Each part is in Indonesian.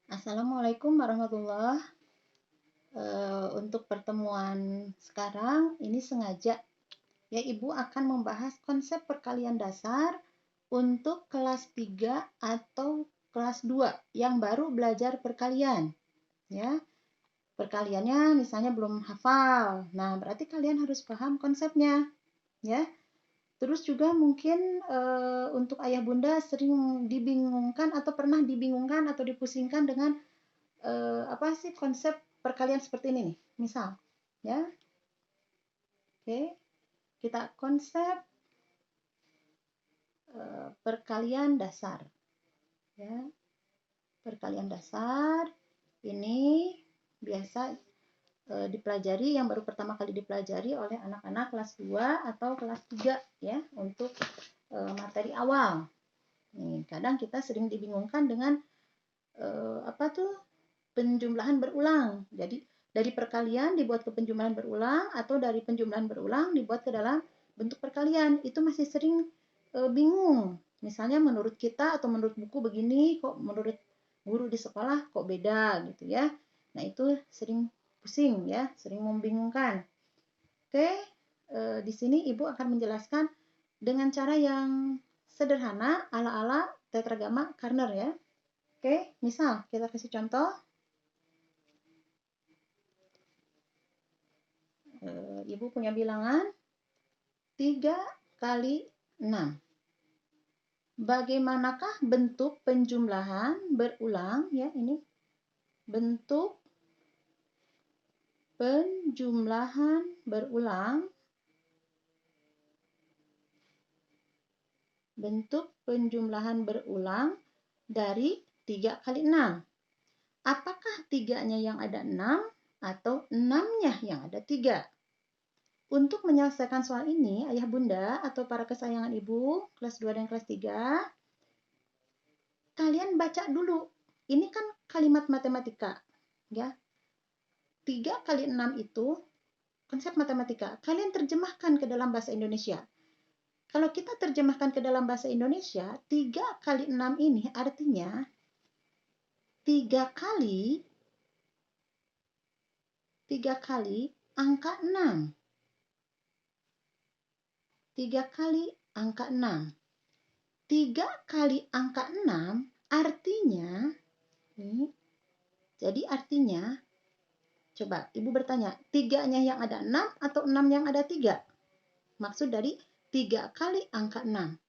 Assalamualaikum warahmatullahi. Untuk pertemuan sekarang ini sengaja ya Ibu akan membahas konsep perkalian dasar untuk kelas 3 atau kelas 2 yang baru belajar perkalian ya. Perkaliannya misalnya belum hafal. Nah, berarti kalian harus paham konsepnya ya. Terus juga mungkin untuk ayah bunda sering dibingungkan atau pernah dibingungkan atau dipusingkan dengan apa sih konsep perkalian seperti ini nih. Misal, ya. Oke, kita konsep perkalian dasar. Ya. Perkalian dasar ini biasa dipelajari yang baru pertama kali dipelajari oleh anak-anak kelas 2 atau kelas 3 ya untuk materi awal. Nih, kadang kita sering dibingungkan dengan apa tuh penjumlahan berulang. Jadi dari perkalian dibuat ke penjumlahan berulang atau dari penjumlahan berulang dibuat ke dalam bentuk perkalian. Itu masih sering bingung. Misalnya menurut kita atau menurut buku begini, kok menurut guru di sekolah kok beda gitu ya. Nah, itu sering pusing ya, sering membingungkan. Oke, di sini Ibu akan menjelaskan dengan cara yang sederhana ala-ala tetragama Karner ya. Oke, misal kita kasih contoh. Ibu punya bilangan 3 kali 6. Bagaimanakah bentuk penjumlahan berulang ya ini? Bentuk penjumlahan berulang. Bentuk penjumlahan berulang dari 3 kali 6. Apakah 3-nya yang ada 6 atau 6-nya yang ada 3? Untuk menyelesaikan soal ini, ayah bunda atau para kesayangan ibu, kelas 2 dan kelas 3, kalian baca dulu. Ini kan kalimat matematika. Ya. 3 kali 6 itu konsep matematika. Kalian terjemahkan ke dalam bahasa Indonesia. Kalau kita terjemahkan ke dalam bahasa Indonesia, 3 kali 6 ini artinya 3 kali angka 6. 3 kali angka 6. 3 kali angka 6 artinya, nih, jadi artinya, coba Ibu bertanya, 3-nya yang ada 6 atau 6 yang ada 3? Maksud dari 3 kali angka 6.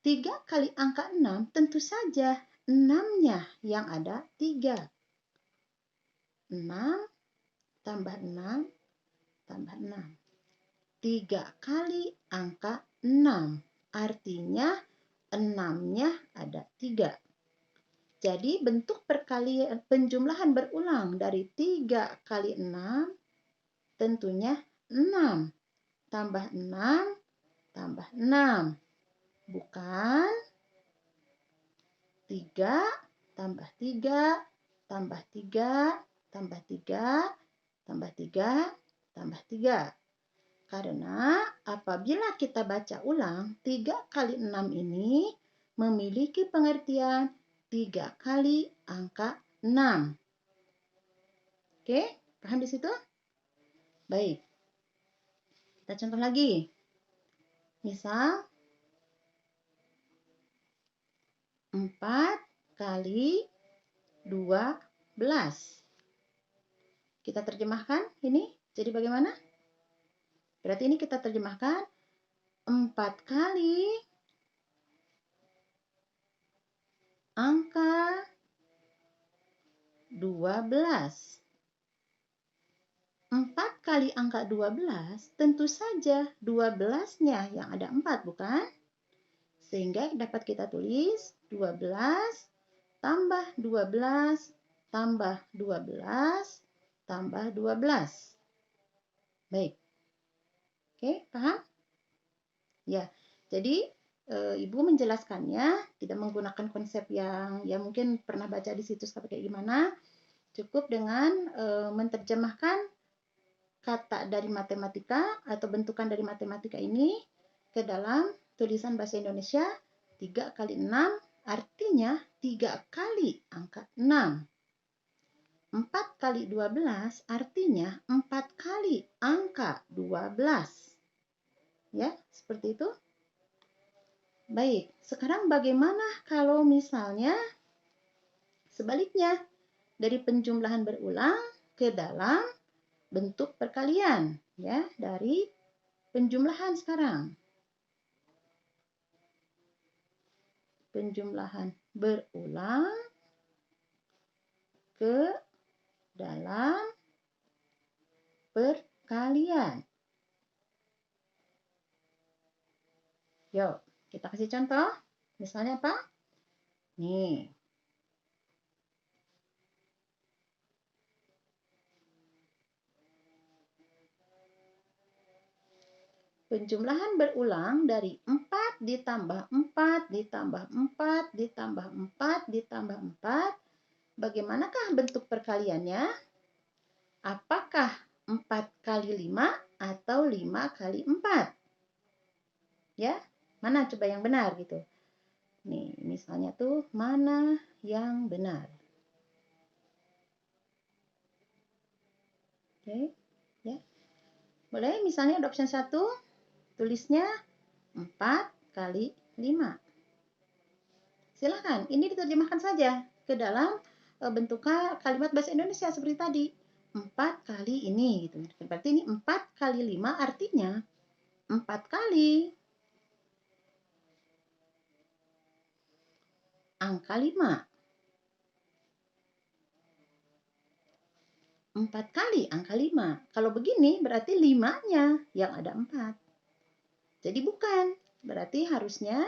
3 kali angka 6 tentu saja 6-nya yang ada 3. 6 tambah 6 tambah 6. 3 kali angka 6. Artinya 6-nya ada 3. Jadi bentuk perkalian penjumlahan berulang dari 3 kali 6 tentunya 6 tambah 6 tambah 6. Bukan 3 tambah 3 tambah 3 tambah 3 tambah 3 tambah 3. Karena apabila kita baca ulang, 3 kali 6 ini memiliki pengertian 3 kali angka 6. Oke, paham di situ? Baik. Kita contoh lagi. Misal 4 kali 12. Kita terjemahkan ini jadi bagaimana? Berarti ini kita terjemahkan 4 kali angka 12. 4 kali angka 12, tentu saja 12-nya yang ada 4, bukan? Sehingga dapat kita tulis 12 tambah 12 tambah 12 tambah 12. Baik. Oke, paham? Ya, jadi Ibu menjelaskannya tidak menggunakan konsep yang ya mungkin pernah baca di situs tapi kayak gimana. Cukup dengan menerjemahkan kata dari matematika atau bentukan dari matematika ini ke dalam tulisan bahasa Indonesia 3 kali 6 artinya 3 kali angka 6. 4 kali 12 artinya 4 kali angka 12. Ya, seperti itu. Baik, sekarang bagaimana kalau misalnya sebaliknya, dari penjumlahan berulang ke dalam bentuk perkalian, ya, dari penjumlahan sekarang. Penjumlahan berulang ke dalam perkalian. Yuk, kita kasih contoh. Misalnya apa? Nih. Penjumlahan berulang dari 4 ditambah 4 ditambah 4 ditambah 4 ditambah 4. Bagaimanakah bentuk perkaliannya? Apakah 4 kali 5 atau 5 kali 4? Ya, mana coba yang benar gitu. Nih, misalnya tuh mana yang benar. Oke, ya. Boleh misalnya ada option 1, tulisnya 4 kali 5. Silahkan, ini diterjemahkan saja ke dalam bentuk kalimat bahasa Indonesia seperti tadi. 4 kali ini gitu. Berarti ini 4 kali 5 artinya 4 kali angka 5. 4 kali angka 5. Kalau begini berarti 5-nya yang ada 4. Jadi bukan. Berarti harusnya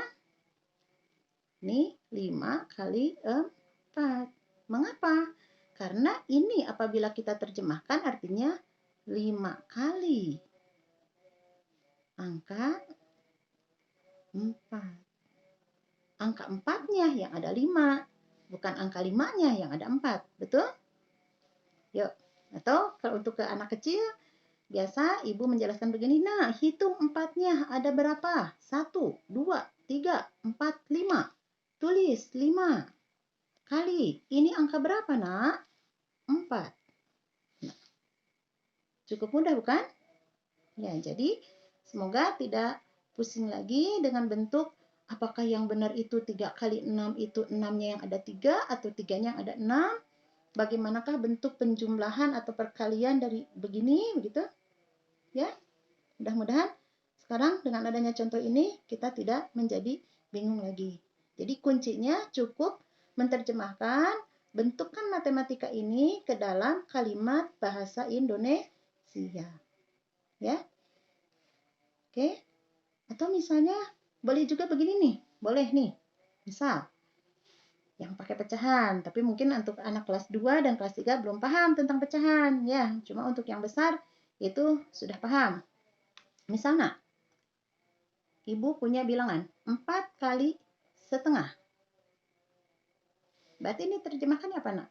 ini 5 kali 4. Mengapa? Karena ini apabila kita terjemahkan artinya 5 kali angka 4. Angka 4-nya yang ada 5. Bukan angka 5-nya yang ada 4. Betul? Yuk. Atau kalau untuk ke anak kecil, biasa ibu menjelaskan begini, nah hitung 4-nya ada berapa? 1, 2, 3, 4, 5. Tulis 5 kali. Ini angka berapa nak? 4. Nah, cukup mudah bukan? Ya, jadi semoga tidak pusing lagi dengan bentuk apakah yang benar itu 3 kali 6 itu 6-nya yang ada 3 atau 3-nya yang ada 6. Bagaimanakah bentuk penjumlahan atau perkalian dari begini, begitu? Ya, mudah-mudahan sekarang dengan adanya contoh ini kita tidak menjadi bingung lagi. Jadi kuncinya cukup menerjemahkan bentukan matematika ini ke dalam kalimat bahasa Indonesia. Ya. Oke. Atau misalnya boleh juga begini nih. Boleh nih. Misal yang pakai pecahan, tapi mungkin untuk anak kelas 2 dan kelas 3 belum paham tentang pecahan, ya. Cuma untuk yang besar itu sudah paham. Misalnya, ibu punya bilangan 4 kali setengah. Berarti ini terjemahkannya apa, nak?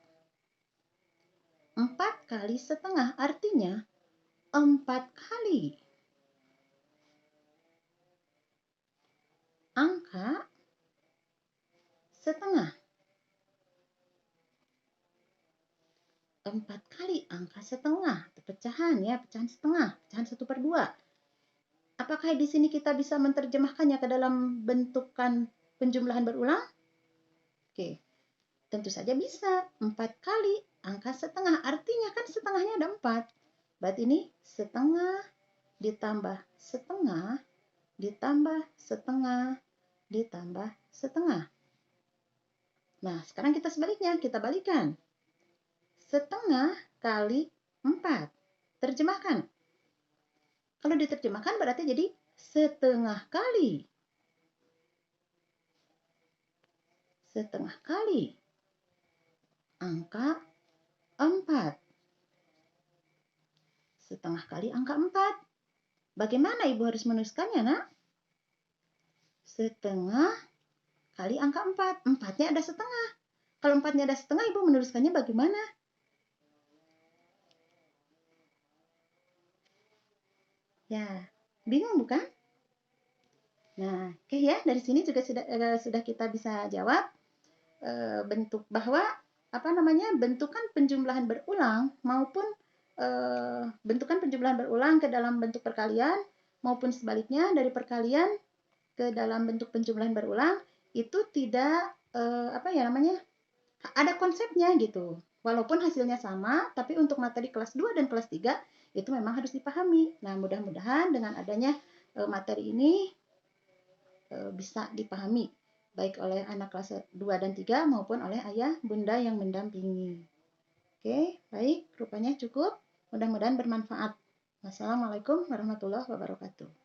4 kali setengah artinya 4 kali angka setengah. 4 kali angka setengah, pecahan ya, pecahan setengah, pecahan 1/2. Apakah di sini kita bisa menerjemahkannya ke dalam bentukan penjumlahan berulang? Oke, tentu saja bisa. 4 kali angka setengah, artinya kan setengahnya ada 4. Berarti ini setengah ditambah setengah, ditambah setengah, ditambah setengah. Nah, sekarang kita sebaliknya, kita balikan. Setengah kali 4. Terjemahkan. Kalau diterjemahkan berarti jadi setengah kali. Setengah kali angka 4. Setengah kali angka 4. Bagaimana ibu harus menuliskannya, nak? Setengah kali angka 4. 4-nya ada setengah. Kalau 4-nya ada setengah, ibu menuliskannya bagaimana? Ya, bingung bukan? Nah, oke ya, dari sini juga sudah kita bisa jawab bentuk bahwa apa namanya bentukan penjumlahan berulang maupun bentukan penjumlahan berulang ke dalam bentuk perkalian maupun sebaliknya dari perkalian ke dalam bentuk penjumlahan berulang itu tidak apa ya namanya ada konsepnya gitu. Walaupun hasilnya sama, tapi untuk materi kelas 2 dan kelas 3 itu memang harus dipahami. Nah, mudah-mudahan dengan adanya materi ini bisa dipahami baik oleh anak kelas 2 dan 3 maupun oleh ayah bunda yang mendampingi. Oke, baik, rupanya cukup. Mudah-mudahan bermanfaat. Wassalamualaikum warahmatullahi wabarakatuh.